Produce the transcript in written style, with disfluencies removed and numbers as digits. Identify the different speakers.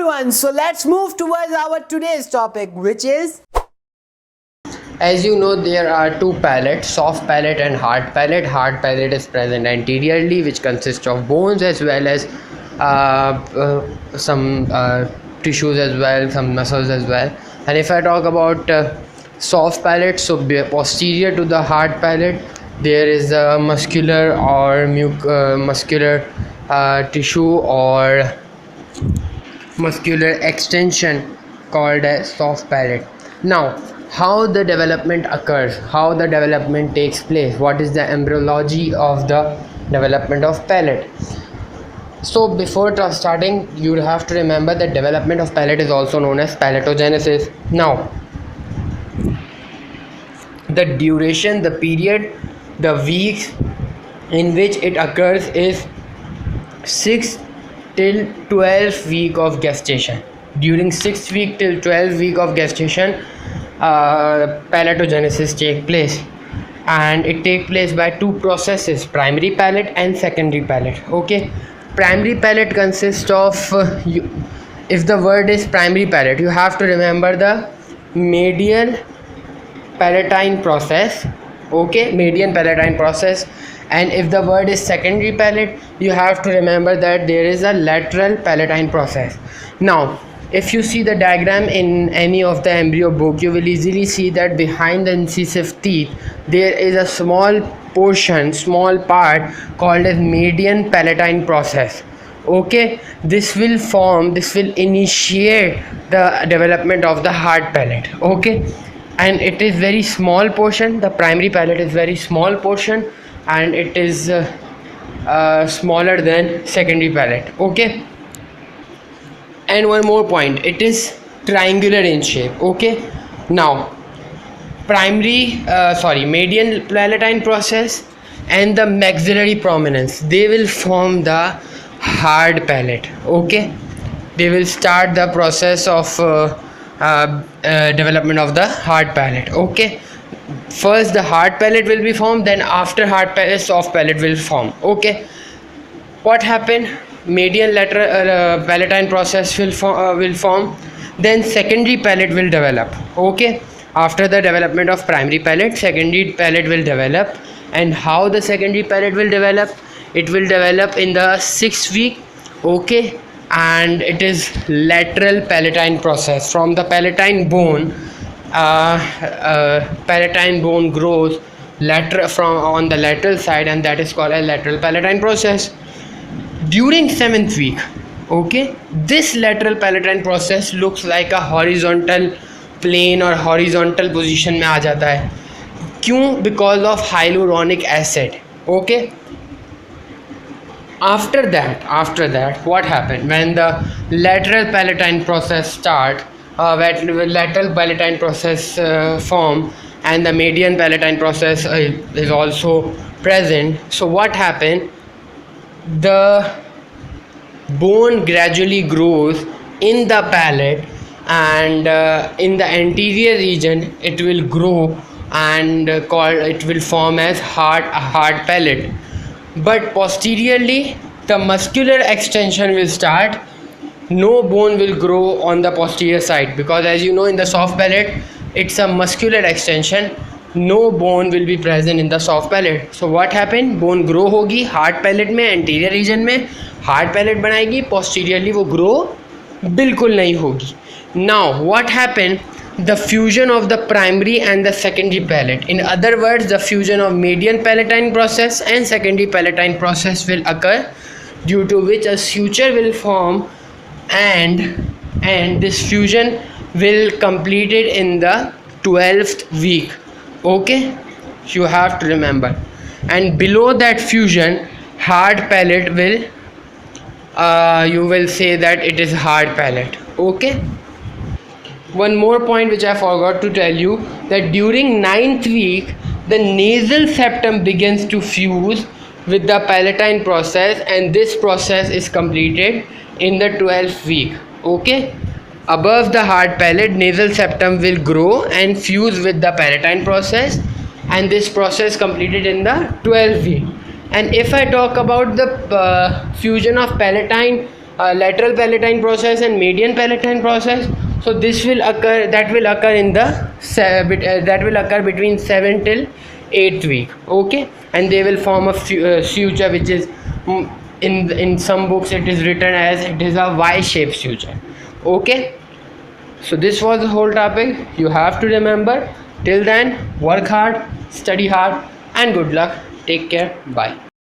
Speaker 1: everyone, so let's move towards our today's topic, which is,
Speaker 2: as you know, there are two palates, soft palate and hard palate. Hard palate is present anteriorly, which consists of bones as well as some tissues as well, some muscles as well. And if I talk about soft palate, so posterior to the hard palate, there is a muscular or muscular tissue or muscular extension called as soft palate. Now, how the development occurs, how the development takes place, what is the embryology of the development of palate. So before starting, you have to remember that development of palate is also known as palettogenesis. Now, the duration, the period, the weeks in which it occurs is 6 till 12 week of gestation. During 6 week till 12 week of gestation, palettogenesis take place, and it take place by two processes: primary palate and secondary palate. Okay, primary palate consists of if the word is primary palate, you have to remember the medial palatine process. Okay, median palatine process. And if the word is secondary palate, you have to remember that there is a lateral palatine process. Now, if you see the diagram in any of the embryo book, you will easily see that behind the incisive teeth there is a small portion, small part called as median palatine process. Okay, this will initiate the development of the hard palate. Okay, and it is very small portion. The primary palate is very small portion, and it is smaller than secondary palate. Okay, and one more point, it is triangular in shape. Okay, now median palatine process and the maxillary prominence, they will form the hard palate. Okay, they will start the process of development of the hard palate. Okay, first the hard palate will be formed, then after hard palate soft palate will form. Okay, what happened? Median lateral palatine process will form, then secondary palate will develop. Okay, after the development of primary palate, secondary palate will develop. And how the secondary palate will develop? It will develop in the 6th week. Okay, and it is lateral palatine process. From the palatine bone, palatine bone grows lateral on the lateral side, and that is called a lateral palatine process. During 7th week, okay, this lateral palatine process looks like a horizontal plane or horizontal position में आ जाता है. क्यों? Because of hyaluronic acid. Okay, after that what happened? When the lateral palatine process lateral palatine process form, and the median palatine process is also present. So what happened? The bone gradually grows in the palate, and in the anterior region it will grow, and it will form as hard palate. But posteriorly the muscular extension will start. No bone will grow on the posterior side, because as you know, in the soft palate it's a muscular extension. No bone will be present in the soft palate. So what happened? Bone grow होगी hard palate में, anterior region में hard palate बनाएगी, posteriorly वो grow बिल्कुल नहीं होगी. Now what happened? The fusion of the primary and the secondary palate. In other words, the fusion of median palatine process and secondary palatine process will occur, due to which a suture will form, and this fusion will complete it in the 12th week. Okay, you have to remember. And below that fusion, hard palate will you will say that it is hard palate. Okay, one more point which I forgot to tell you, that during 9th week the nasal septum begins to fuse with the palatine process, and this process is completed in the 12th week. Okay, above the hard palate, nasal septum will grow and fuse with the palatine process, and this process completed in the 12th week. And if I talk about the fusion of palatine lateral palatine process and median palatine process. So this will occur, that will occur in the that will occur between 7 till 8th week. Okay, and they will form a suture, which is in some books it is written as it is a Y-shaped suture. Okay, so this was the whole topic. You have to remember. Till then, work hard, study hard, and good luck. Take care. Bye.